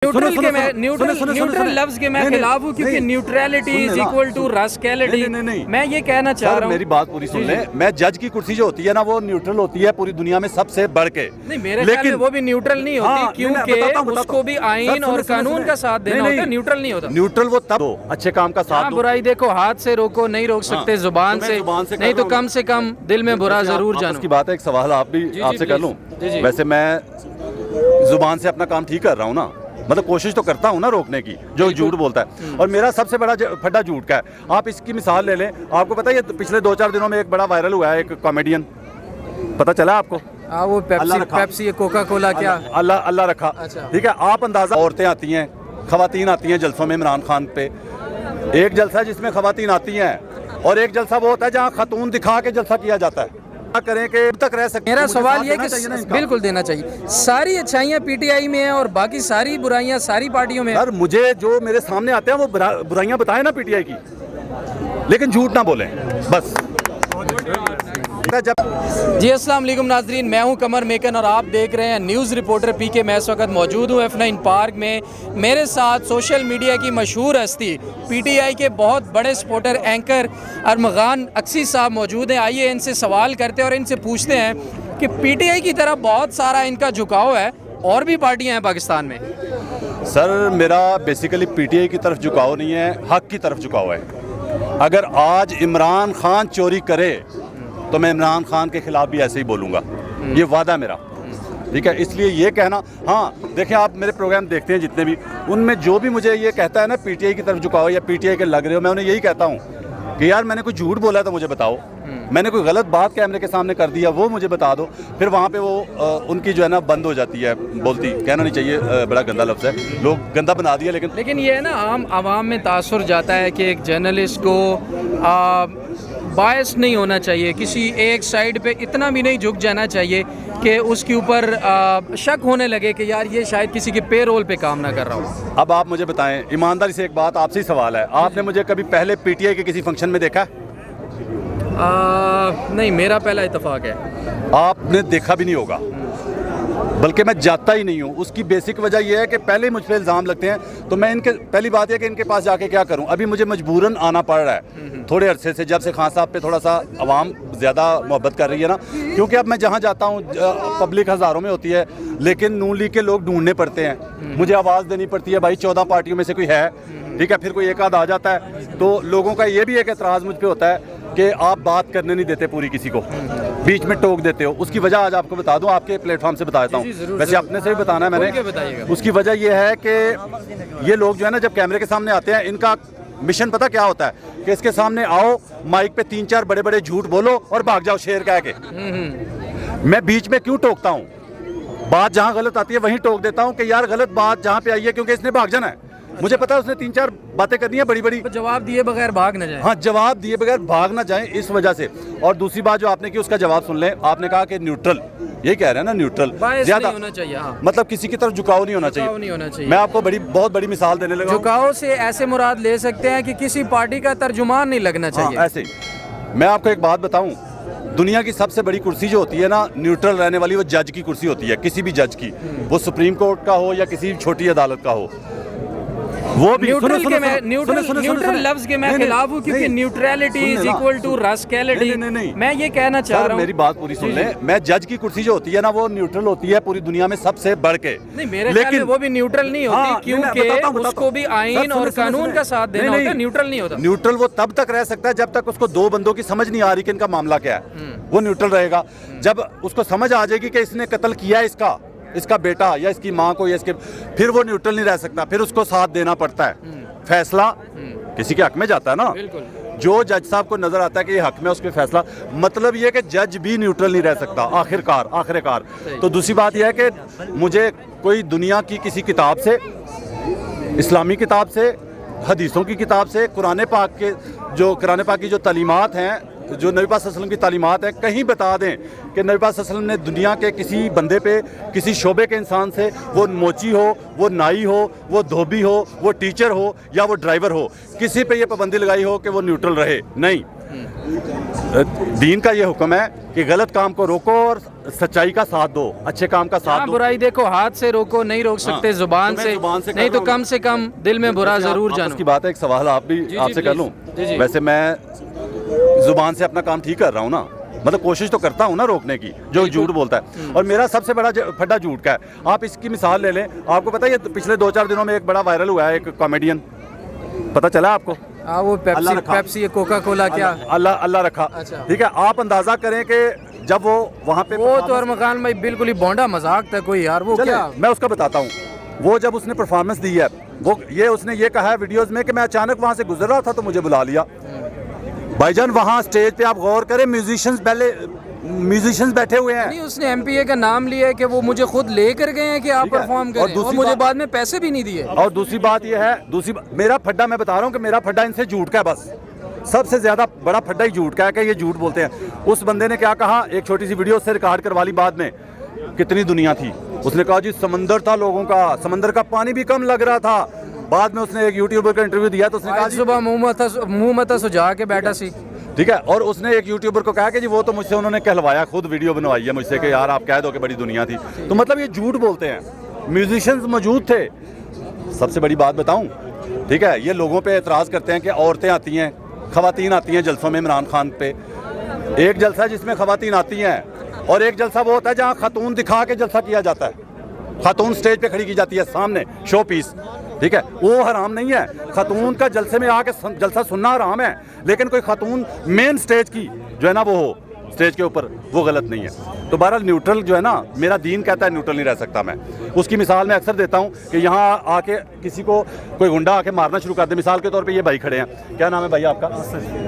Neutral लफ्ज के मैं खिलाफ हूँ क्योंकि न्यूट्रलिटी इज इक्वल टू रस्कैलिटी। मैं ये कहना चाह रहा हूँ, मेरी बात पूरी सुन ले। मैं जज की कुर्सी जो होती है ना वो न्यूट्रल होती है पूरी दुनिया में सबसे बढ़ के। नहीं, मेरे ख्याल में वो भी न्यूट्रल नहीं होती क्योंकि उसको भी आईन और कानून का साथ देना होता है। न्यूट्रल नहीं होता। न्यूट्रल वो तब अच्छे काम का साथ। बुराई देखो हाथ से रोको, नहीं रोक सकते जुबान से, नहीं तो कम से कम दिल में बुरा जरूर जानो। की बात है, एक सवाल आप भी आपसे कर लूँ। वैसे मैं जुबान से अपना काम ठीक कर रहा हूँ ना, मतलब कोशिश तो करता हूँ ना रोकने की जो झूठ बोलता है, और मेरा सबसे बड़ा फड्डा झूठ का है। आप इसकी मिसाल ले लें, आपको पता है पिछले 2-4 दिनों में एक बड़ा वायरल हुआ है, एक कॉमेडियन, पता चला आपको? वो पेप्सी कोका कोला क्या अल्लाह रखा। ठीक है, आप अंदाजा, औरतें आती हैं, खवातीन आती हैं जलसों में इमरान खान पे। एक जलसा जिसमें खवातीन आती हैं और एक जलसा वो होता है जहाँ खातून दिखा के जलसा किया जाता है। करें कि तक रह सकते। मेरा सवाल ये कि बिल्कुल देना चाहिए। सारी अच्छाइयाँ पीटीआई में हैं और बाकी सारी बुराइयाँ सारी पार्टियों में। यार मुझे जो मेरे सामने आते हैं वो बुराइयाँ बताएं ना पीटीआई की, लेकिन झूठ ना बोलें बस। जी अस्सलाम वालेकुम नाजरीन, मैं हूं कमर मेकन और आप देख रहे हैं न्यूज़ रिपोर्टर पीके। मैं इस वक्त मौजूद हूं F9 पार्क में। मेरे साथ सोशल मीडिया की मशहूर हस्ती पीटीआई के बहुत बड़े सपोर्टर एंकर अरमगान अक्सी साहब मौजूद हैं। आइए इनसे सवाल करते हैं और इनसे पूछते हैं कि पीटीआई की तरफ बहुत सारा इनका झुकाव है, और भी पार्टियाँ हैं पाकिस्तान में। सर मेरा बेसिकली पीटीआई की तरफ झुकाव नहीं है, हक की तरफ झुकाव है। अगर आज इमरान खान चोरी करे तो मैं इमरान खान के खिलाफ भी ऐसे ही बोलूँगा, ये वादा मेरा। ठीक है, इसलिए ये कहना, हाँ देखें आप मेरे प्रोग्राम देखते हैं जितने भी, उनमें जो भी मुझे ये कहता है ना पीटीआई की तरफ झुकाओ या पीटीआई के लग रहे हो, मैं उन्हें यही कहता हूँ कि यार मैंने कोई झूठ बोला तो मुझे बताओ, मैंने कोई गलत बात कैमरे के सामने कर दिया वो मुझे बता दो। फिर वहाँ पे वो उनकी जो है ना बंद हो जाती है बोलती, कहना नहीं चाहिए, बड़ा गंदा लफ्ज़ है, लोग गंदा बना दिया। लेकिन ये है ना आम आवाम में तासुर जाता है कि एक जर्नलिस्ट को बायस नहीं होना चाहिए, किसी एक साइड पे इतना भी नहीं झुक जाना चाहिए कि उसके ऊपर शक होने लगे कि यार ये शायद किसी के पेरोल पे काम ना कर रहा हो। अब आप मुझे बताएं ईमानदारी से, एक बात आपसे ही सवाल है, आपने मुझे कभी पहले पीटीआई के किसी फंक्शन में देखा? नहीं, मेरा पहला इत्तेफाक है। आपने देखा भी नहीं होगा, बल्कि मैं जाता ही नहीं हूँ। उसकी बेसिक वजह यह है कि पहले ही मुझ पर इल्ज़ाम लगते हैं, तो मैं इनके, पहली बात यह कि इनके पास जाके क्या करूँ। अभी मुझे मजबूरन आना पड़ रहा है थोड़े अरसे से, जब से खान साहब पे थोड़ा सा आवाम ज़्यादा मोहब्बत कर रही है ना, क्योंकि अब मैं जहाँ जाता हूँ पब्लिक हज़ारों में होती है, लेकिन नून लीग के लोग ढूंढने पड़ते हैं, मुझे आवाज़ देनी पड़ती है, भाई 14 पार्टियों में से कोई है, ठीक है, फिर कोई एक आध आ जाता है, तो लोगों का ये भी एक एतराज़ मुझ पर होता है कि आप बात करने नहीं देते पूरी किसी को, बीच में टोक देते हो। उसकी वजह आज आपको बता दूं, आपके प्लेटफॉर्म से बता देता हूँ, वैसे अपने से भी बताना है मैंने। उसकी वजह यह है कि ये लोग जो है ना जब कैमरे के सामने आते हैं, इनका मिशन पता क्या होता है कि इसके सामने आओ, माइक पे 3-4 बड़े-बड़े झूठ बोलो और भाग जाओ शेर कह के। मैं बीच में क्यों टोकता हूँ? बात जहाँ गलत आती है वहीं टोक देता हूँ कि यार गलत बात जहाँ पे आई है, क्योंकि इसने भाग जाना है। मुझे पता है उसने 3-4 बातें करनी है बड़ी बड़ी, जवाब दिए बगैर भाग ना जाए। हाँ, जवाब दिए बगैर भाग ना जाए, इस वजह से। और दूसरी बात जो आपने की उसका जवाब सुन लें, आपने कहा कि न्यूट्रल, ये कह रहे हैं ना न्यूट्रल, ज्यादा होना चाहिए। हाँ। मतलब किसी की तरफ झुकाव नहीं होना चाहिए। मैं आपको बहुत बड़ी मिसाल देने लगा। झुकाव से ऐसे मुराद ले सकते हैं कि किसी पार्टी का तर्जुमान नहीं लगना चाहिए। हाँ, ऐसे। मैं आपको एक बात बताऊं, दुनिया की सबसे बड़ी कुर्सी जो होती है ना न्यूट्रल रहने वाली, वो जज की कुर्सी होती है, किसी भी जज की, वो सुप्रीम कोर्ट का हो या किसी छोटी अदालत का हो। वो भी न्यूट्रल लफ्ज के मैं खिलाफ हूँ क्योंकि न्यूट्रलिटी इज इक्वल टू रस्कैलिटी। मैं ये कहना चाह रहा हूँ, मेरी बात पूरी सुन लें। मैं जज की कुर्सी जो होती है ना वो न्यूट्रल होती है पूरी दुनिया में सबसे बढ़ के। नहीं, मेरे ख्याल में वो भी न्यूट्रल नहीं होती क्योंकि उसको भी आईन और कानून का साथ देना होता है। न्यूट्रल नहीं होता। न्यूट्रल वो तब तक रह सकता है जब तक उसको दो बंदों की समझ नहीं आ रही कि इनका मामला क्या है, वो न्यूट्रल रहेगा। जब उसको समझ आ जाएगी कि इसने कत्ल किया इसका बेटा या इसकी माँ को या इसके, फिर वो न्यूट्रल नहीं रह सकता, फिर उसको साथ देना पड़ता है। फैसला किसी के हक में जाता है ना, जो जज साहब को नजर आता है कि ये हक में, उस पर फैसला, मतलब ये कि जज भी न्यूट्रल नहीं रह सकता आखिरकार। तो दूसरी बात यह है कि मुझे कोई दुनिया की किसी किताब से, इस्लामी किताब से, हदीसों की किताब से, कुरान पाक की जो तालीमात हैं, जो नबी पाक सल्लल्लाहु अलैहि वसल्लम की तालीमात है, कहीं बता दें कि नबी पाक सल्लल्लाहु अलैहि वसल्लम ने दुनिया के किसी बंदे पे, किसी शोबे के इंसान से, वो मोची हो, वो नाई हो, वो धोबी हो, वो टीचर हो या वो ड्राइवर हो, किसी पे ये पाबंदी लगाई हो कि वो न्यूट्रल रहे? नहीं। दीन का ये हुक्म है कि गलत काम को रोको और सच्चाई का साथ दो, अच्छे काम का साथ दो। बुराई देखो हाथ से रोको, नहीं रोक सकते जुबान तो मैं से, जुबान से कर नहीं रहा तो हूँ। कम से कम दिल में बुरा जरूर आपस जानो। की बात है, एक सवाल आप भी जी, आपसे कर प्लीज। लूं। जी, जी। वैसे मैं जुबान से अपना काम ठीक कर रहा हूँ ना, मतलब कोशिश तो करता हूँ ना रोकने की जो झूठ बोलता है। और मेरा सबसे बड़ा फड्डा झूठ का है। आप इसकी मिसाल ले लें, आपको पता है ये पिछले 2-4 दिनों में एक बड़ा वायरल हुआ है, एक कॉमेडियन, पता चला आपको? हाँ, वो अल्लाह पेप्सी, रखा। पेप्सी कोका कोला क्या? अल्लाह अल्लाह रखा। अच्छा। ठीक है, आप अंदाजा करें कि जब वो वहाँ पे वो तो अरमखान भाई बिल्कुल ही बोंडा मजाक था कोई यार, वो चले, क्या? मैं उसका बताता हूँ। वो जब उसने परफॉर्मेंस दी है, वो उसने ये कहा है वीडियोस में कि मैं अचानक वहाँ से गुजर रहा था तो मुझे बुला लिया। भाईजान वहाँ स्टेज पे आप गौर करें, म्यूजिशियंस बैठे हुए हैं। नहीं, उसने एमपीए का नाम लिया है कि वो मुझे खुद लेकर गए हैं कि आप ठीक है। परफॉर्म और करें, और दूसरी मुझे बात- बाद में पैसे भी नहीं दिए। और दूसरी बात ये है, मेरा फड्डा, मैं बता रहा हूँ कि मेरा फड्डा इनसे झूठ का है। बस सबसे ज्यादा बड़ा फड्डा ही झूठ का है कि ये झूठ बोलते हैं। उस बंदे ने क्या कहा, एक छोटी सी वीडियो से रिकॉर्ड करवा ली, बाद में कितनी दुनिया थी। उसने कहा जी समंदर था लोगों का, समंदर का पानी भी कम लग रहा था। बाद में उसने एक यूट्यूबर का इंटरव्यू दिया तो उसने कहा आज जी, सुबह मुंह मत सुझा के बैठा सी। ठीक है। और उसने एक यूट्यूबर को कहा कि जी वो तो मुझसे उन्होंने कहलवाया, खुद वीडियो बनवाई है मुझसे कि यार आप कह दो कि बड़ी दुनिया थी। तो मतलब ये झूठ बोलते हैं। म्यूजिशियंस मौजूद थे। सबसे बड़ी बात बताऊं, ठीक है, ये लोगों पे एतराज़ करते हैं कि औरतें आती हैं, ख़वातीन आती हैं जलसों में। इमरान खान पे एक जलसा है जिसमें ख़वातीन आती हैं, और एक जलसा वो होता है जहाँ खातून दिखा के जलसा किया जाता है। खातून स्टेज पे खड़ी की जाती है सामने, शो पीस। ठीक है, वो हराम नहीं है। खातून का जलसे में आके जलसा सुनना हराम है, लेकिन कोई खातून मेन स्टेज की जो है ना वो हो स्टेज के ऊपर, वो गलत नहीं है। तो बहरहाल न्यूट्रल जो है ना, मेरा दीन कहता है न्यूट्रल नहीं रह सकता मैं। उसकी मिसाल मैं अक्सर देता हूँ कि यहाँ आके किसी को कोई गुंडा आके मारना शुरू कर दे। मिसाल के तौर पे ये भाई खड़े हैं, क्या नाम है भाई आपका?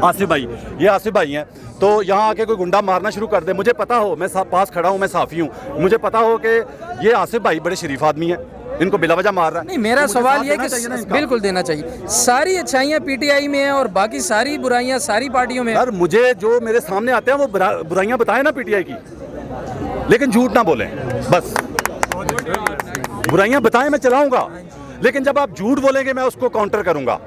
आसिफ भाई। ये आसिफ भाई हैं। तो यहाँ आके कोई गुंडा मारना शुरू कर दे, मुझे पता हो, मैं पास खड़ा हूँ, मैं साफ़ी हूँ, मुझे पता हो कि ये आसिफ भाई बड़े शरीफ आदमी हैं, इनको बिला वजह मार रहा है। नहीं, मेरा तो मुझे सवाल साथ ये देना चाहिए ना कि इनका। बिल्कुल देना चाहिए। सारी अच्छाइयाँ पीटीआई में हैं और बाकी सारी बुराइयाँ सारी पार्टियों में हैं। यार मुझे जो मेरे सामने आते हैं वो बुराइयां बताएं ना पीटीआई की, लेकिन झूठ ना बोलें। बस बुराइयां बताएं, मैं चलाऊंगा, लेकिन जब आप झूठ बोलेंगे मैं उसको काउंटर करूंगा।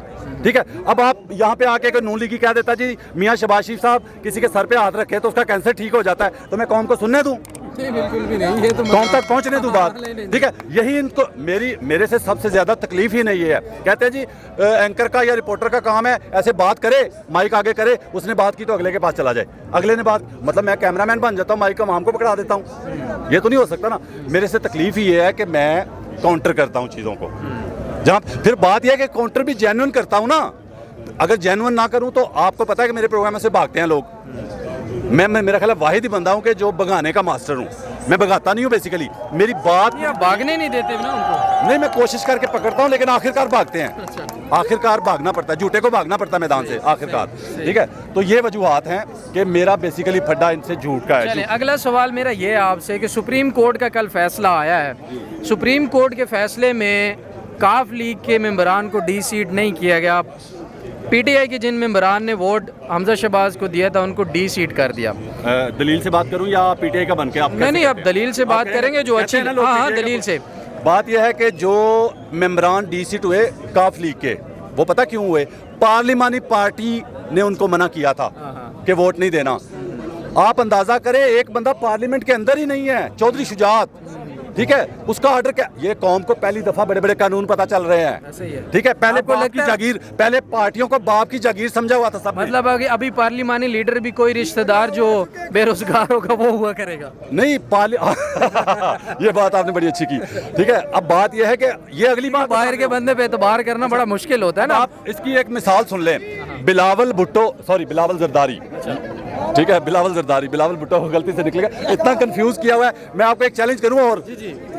ठीक है। अब आप यहाँ पे आके नून लीगी कह देता जी मियाँ शहबाज शरीफ साहब किसी के सर पे हाथ रखे तो उसका कैंसर ठीक हो जाता है, तो मैं कौम को सुनने दूं? नहीं, बिल्कुल भी नहीं। ये तो कौन तक पहुंचने दूं बात? ठीक है, यही इनको मेरे से सबसे ज्यादा तकलीफ ही नहीं है। कहते हैं जी एंकर का या रिपोर्टर का काम है ऐसे बात करे, माइक आगे करे, उसने बात की तो अगले के पास चला जाए, अगले ने बात, मतलब मैं कैमरामैन बन जाता हूँ, माइक का माम को पकड़ा देता हूँ। ये तो नहीं हो सकता ना। मेरे से तकलीफ ही ये है कि मैं काउंटर करता हूँ चीज़ों को। जहाँ फिर बात यह है कि काउंटर भी जेन्युइन करता हूँ ना। अगर जेन्युइन ना करूँ तो आपको पता है कि मेरे प्रोग्राम से भागते हैं लोग। मैं मेरा ख्याल है वाहिद ही बंदा हूँ कि जो भगाने का मास्टर हूँ। मैं भगाता नहीं हूँ बेसिकली, मेरी बात या भागने नहीं देते ना उनको। नहीं, मैं कोशिश करके पकड़ता हूँ लेकिन आखिरकार भागते हैं। आखिरकार भागना पड़ता है, झूठे को भागना पड़ता है मैदान से आखिरकार। ठीक है, तो ये वजूहात हैं कि मेरा बेसिकली फड्डा इनसे झूठ का है। चलें, अगला सवाल मेरा ये है आपसे कि सुप्रीम कोर्ट का कल फैसला आया है। सुप्रीम कोर्ट के फैसले में काफ लीग के मेंबरान को डी सीट नहीं किया गया। पीटीआई के जिन मेंबरान ने वोट हमजा शहबाज को दिया था उनको डी सीट कर दिया। दलील से बात करूं या पीटीआई का बन के? आप नहीं, अब दलील से बात करेंगे जो अच्छी। हाँ, दलील से बात यह है कि जो मेंबरान डी सीट हुए काफ लीग के, वो पता क्यों हुए? पार्लिमानी पार्टी ने उनको मना किया था कि वोट नहीं देना। आप अंदाजा करें, एक बंदा पार्लियामेंट के अंदर ही नहीं है, चौधरी शुजात, ठीक है, उसका ऑर्डर क्या? ये कौम को पहली दफा बड़े बड़े कानून पता चल रहे हैं। ठीक है, पहले बाप की जागीर, पहले पार्टियों को बाप की जागीर समझा हुआ था सब। मतलब अभी पार्लिमानी लीडर भी कोई रिश्तेदार जो बेरोजगार होगा वो हुआ करेगा? नहीं ये बात आपने बड़ी अच्छी की। ठीक है, अब बात यह है कि ये अगली बात, बाहर के बंदे पे एतबार करना बड़ा मुश्किल होता है ना। आप इसकी एक मिसाल सुन लें। बिलावल जरदारी, ठीक है, बिलावल भुट्टो को गलती से निकलेगा, इतना कंफ्यूज किया हुआ है। मैं आपको एक चैलेंज करूं, और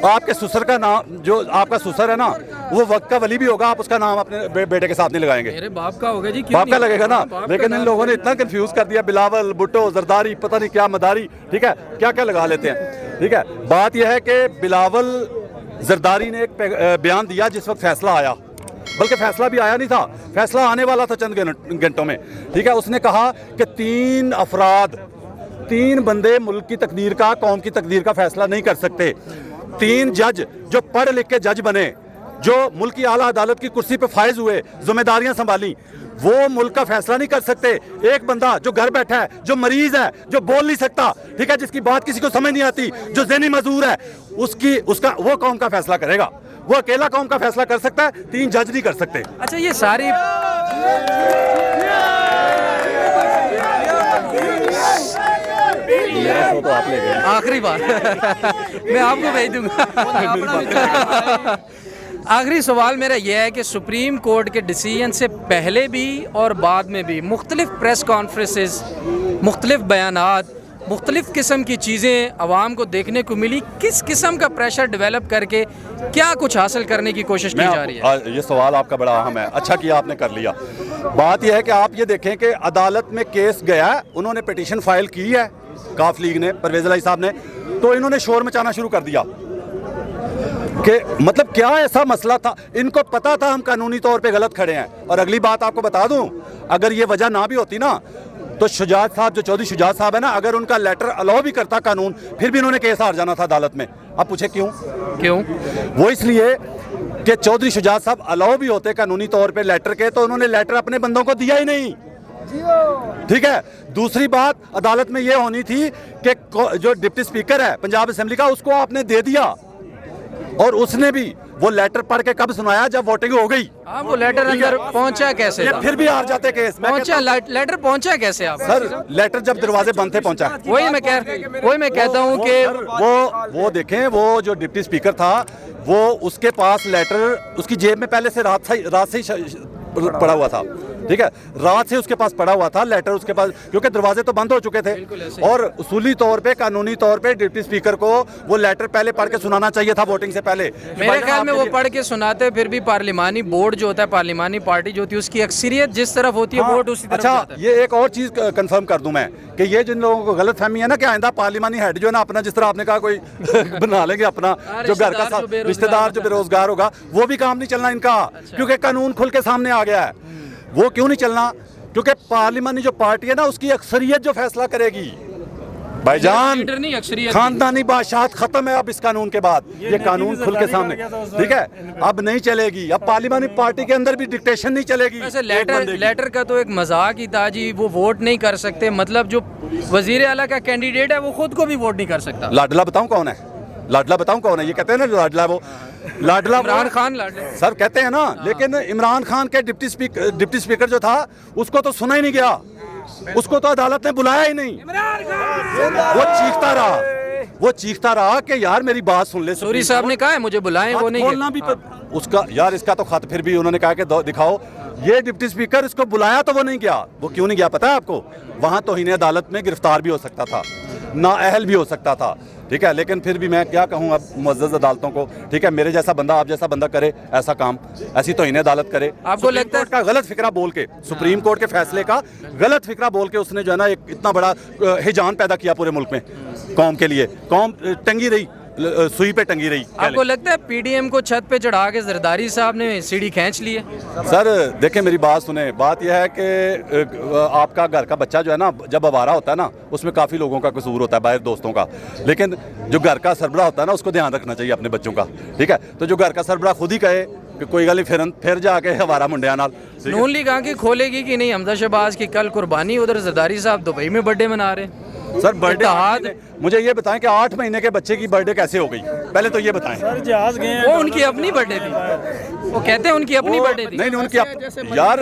आपके ससुर का नाम, जो आपका ससुर है ना, वो वक्त का वली भी होगा, आप उसका नाम अपने बेटे के साथ नहीं लगाएंगे? मेरे बाप का होगा जी। बाप का लगेगा ना, लेकिन इन लोगों ने इतना कंफ्यूज कर दिया, बिलावल भुट्टो जरदारी, पता नहीं क्या मदारी, ठीक है, क्या क्या लगा लेते हैं। ठीक है, बात यह है कि बिलावल जरदारी ने एक बयान दिया जिस वक्त फैसला आया, बल्कि फैसला भी आया नहीं था, फैसला आने वाला था चंद घंटों में। ठीक है, उसने कहा कि 3 बंदे मुल्क की तकदीर का, कौम की तकदीर का फैसला नहीं कर सकते। 3 जज जो पढ़ लिख के जज बने, जो मुल्क की आला अदालत की कुर्सी पे फायज हुए, जिम्मेदारियां संभाली, वो मुल्क का फैसला नहीं कर सकते। एक बंदा जो घर बैठा है, जो मरीज है, जो बोल नहीं सकता, ठीक है, जिसकी बात किसी को समझ नहीं आती, जो ज़हनी मजदूर है, उसका वो कौम का फैसला करेगा। वो अकेला कौम का फैसला कर सकता है, 3 जज नहीं कर सकते। अच्छा, ये सारी तो आप ले गए। आखिरी बात मैं आपको भेज दूंगा। आखिरी सवाल मेरा यह है कि सुप्रीम कोर्ट के डिसीजन से पहले भी और बाद में भी मुख्तलिफ प्रेस कॉन्फ्रेंसेस, मुख्तलिफ बयानात, मुख्तलिफ किस्म की चीज़ें आवाम को देखने को मिली। किस किस्म का प्रेशर डेवलप करके क्या कुछ हासिल करने की कोशिश की जा रही है? ये सवाल आपका बड़ा अहम है, अच्छा किया आपने कर लिया। बात यह है कि आप ये देखें कि अदालत में केस गया, उन्होंने पिटीशन फाइल की है, काफ लीग ने, परवेज़ इलाही साहब ने, तो इन्होंने शोर मचाना शुरू कर दिया कि मतलब क्या ऐसा मसला था, इनको पता था हम कानूनी तौर पे गलत खड़े हैं। और अगली बात आपको बता दूं, अगर ये वजह ना भी होती ना, तो शुजात साहब, जो चौधरी शुजात साहब है ना, अगर उनका लेटर अलाउ भी करता कानून, फिर भी इन्होंने केस हार जाना था अदालत में। आप पूछे क्यों? वो इसलिए कि चौधरी शुजात साहब अलाउ भी होते कानूनी तौर पे लेटर के, तो उन्होंने लेटर अपने बंदों को दिया ही नहीं। ठीक है, दूसरी बात अदालत में यह होनी थी कि जो डिप्टी स्पीकर है पंजाब असेंबली का, उसको आपने दे दिया, और उसने भी वो लेटर पढ़ के कब सुनाया? जब वोटिंग हो गई। वो लेटर अंदर पहुंचा कैसे था? फिर भी हार जाते केस। पहुंचा लेटर पहुंचा कैसे आप? सर, लेटर जब दरवाजे बंद थे पहुंचा। वही मैं कहता हूं कि वो देखें, वो जो डिप्टी स्पीकर था, वो उसके पास लेटर उसकी जेब में पहले से रात से ही पड़ा हुआ था। ठीक है, रात से उसके पास पड़ा हुआ था लेटर उसके पास, क्योंकि दरवाजे तो बंद हो चुके थे। और उसूली तौर पे, कानूनी तौर पे डिप्टी स्पीकर को वो लेटर पहले पढ़ के सुनाना चाहिए था वोटिंग से पहले। मेरे ख्याल में वो पढ़ के सुनाते, फिर भी पार्लिमानी बोर्ड जो होता है, पार्लिमानी पार्टी जो होती है, उसकी अक्सरियत जिस तरफ होती है, वोट उसी तरफ जाता है। ये एक और चीज कंफर्म कर दूं मैं कि ये जिन लोगों को गलत फहमी है ना कि आइंदा पार्लिमानी हेड जो है ना अपना, जिस तरह आपने कहा कोई बना लेंगे अपना, जो घर का रिश्तेदार जो बेरोजगार होगा, वो भी काम नहीं चलना इनका, क्योंकि कानून खुल के सामने आ गया है। वो क्यों नहीं चलना? क्योंकि पार्लिमानी जो पार्टी है ना, उसकी अक्सरियत जो फैसला करेगी। भाईजान, खानदानी बादशाहत खत्म है अब इस कानून के बाद। ये कानून खुल के सामने, ठीक है, अब नहीं चलेगी। अब पार्लिमानी पार्टी के अंदर भी डिक्टेशन नहीं चलेगी। वैसे लेटर का तो एक मजाक ही था जी, वो वोट नहीं कर सकते, मतलब जो वजीर आला का कैंडिडेट है वो खुद को भी वोट नहीं कर सकता। लाडला बताऊं कौन है? लाडला बताऊं कौन है? ये कहते हैं ना लाडला, वो लाडला इमरान खान सर कहते हैं ना, लेकिन इमरान खान के डिप्टी स्पीकर जो था, उसको तो सुना ही नहीं गया, उसको तो अदालत ने बुलाया ही नहीं। वो चीखता रहा कि यार मेरी बात सुन ले। सूरी साहब ने कहा है मुझे बुलाएं, वो नहीं बोलना भी उसका, यार इसका तो खत फिर भी उन्होंने कहा कि दिखाओ। ये डिप्टी स्पीकर, इसको बुलाया तो वो नहीं गया। वो क्यों नहीं गया पता है आपको? वहां तो इन्हें अदालत में गिरफ्तार भी हो सकता था, नाअहल भी हो सकता था। ठीक है, लेकिन फिर भी मैं क्या कहूँ अब मुअज़्ज़ज़ अदालतों को, ठीक है, मेरे जैसा बंदा, आप जैसा बंदा करे ऐसा काम, ऐसी तो इन्हें अदालत करे। आपको लगता है का गलत फिक्रा बोल के, सुप्रीम कोर्ट के फैसले का गलत फिक्रा बोल के उसने जो है ना एक इतना बड़ा हिजान पैदा किया पूरे मुल्क में, कौम के लिए। कौम टंगी रही, सुई पे टंगी रही। आपको लगता है पीडीएम को छत पे चढ़ा के जरदारी साहब ने सीढ़ी खींच ली है? सर देखें, मेरी बात सुने। बात यह है कि आपका घर का बच्चा जो है ना, जब आवारा होता है ना, उसमें काफ़ी लोगों का कसूर होता है, बाहर दोस्तों का, लेकिन जो घर का सरबराह होता है ना, उसको ध्यान रखना चाहिए अपने बच्चों का। ठीक है, तो जो घर का सरबराह खुद ही कहे कि कोई गल फिर जाके हमारा मुंडिया नाल। नून लीग आके खोलेगी कि नहीं हमजा शहबाज की कल कुर्बानी, उधर जरदारी साहब दुबई में बर्थडे मना रहे हैं। सर बर्थडे, मुझे ये बताएं कि 8 महीने के बच्चे की बर्थडे कैसे हो गई? पहले तो ये बताएं। सर जहाज गए, वो उनकी अपनी बर्थडे थी, वो कहते हैं उनकी अपनी बर्थडे थी। नहीं उनकी यार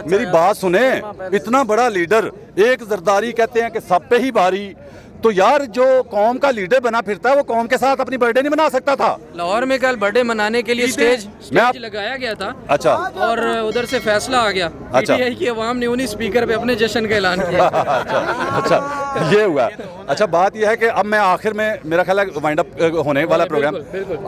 मेरी बात सुने, इतना बड़ा लीडर, एक जरदारी कहते हैं कि सब पे ही भारी, तो यार जो कौम का लीडर बना फिरता है, वो कौम के साथ अपनी बर्थडे नहीं मना सकता था? लाहौर में कल बर्थडे मनाने के लिए स्टेज लगाया गया था। अच्छा, और उधर से फैसला आ गया, पीटीआई की अवाम ने उन्हीं स्पीकर पे अपने जश्न का ऐलान किया। अच्छा ये हुआ। अच्छा, बात यह है कि अब मैं आखिर में, मेरा ख्याल है वाइंड अप होने वाला प्रोग्राम,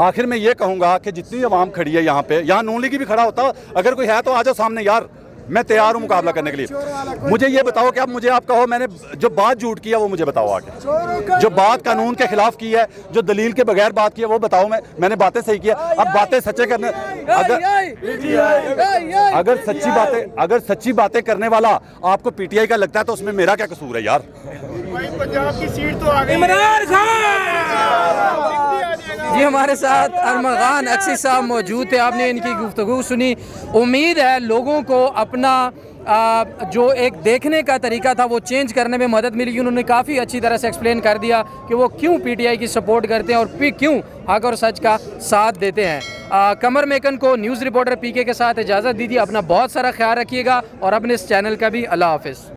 आखिर में ये कहूँगा कि जितनी अवाम खड़ी है यहाँ पे, यहाँ नून लीग भी खड़ा होता, अगर कोई है तो आ जाओ सामने यार, मैं तैयार हूँ मुकाबला करने के लिए। मुझे ये बताओ कि अब मुझे आप कहो मैंने जो बात झूठ की है वो मुझे बताओ आगे, जो बात कानून के खिलाफ की है, जो दलील के बगैर बात की है वो बताओ। मैंने बातें सही की है, अब बातें सच्चे करने, अगर सच्ची बातें करने वाला आपको पीटीआई का लगता है तो उसमें मेरा क्या कसूर है यार? पंजाब की सीट तो आ गई। इमरान खान। जी हमारे साथ अरमगान अक्सी साहब मौजूद थे, आपने इनकी गुफ्तगू सुनी। उम्मीद है लोगों को अपना जो एक देखने का तरीका था वो चेंज करने में मदद मिली। उन्होंने काफ़ी अच्छी तरह से एक्सप्लेन कर दिया कि वो क्यों पीटीआई की सपोर्ट करते हैं और क्यों हक और सच का साथ देते हैं। कमर मेकन को न्यूज़ रिपोर्टर पीके के साथ इजाज़त दीजिए। अपना बहुत सारा ख्याल रखिएगा और अपने इस चैनल का भी। अल्लाह हाफिज़।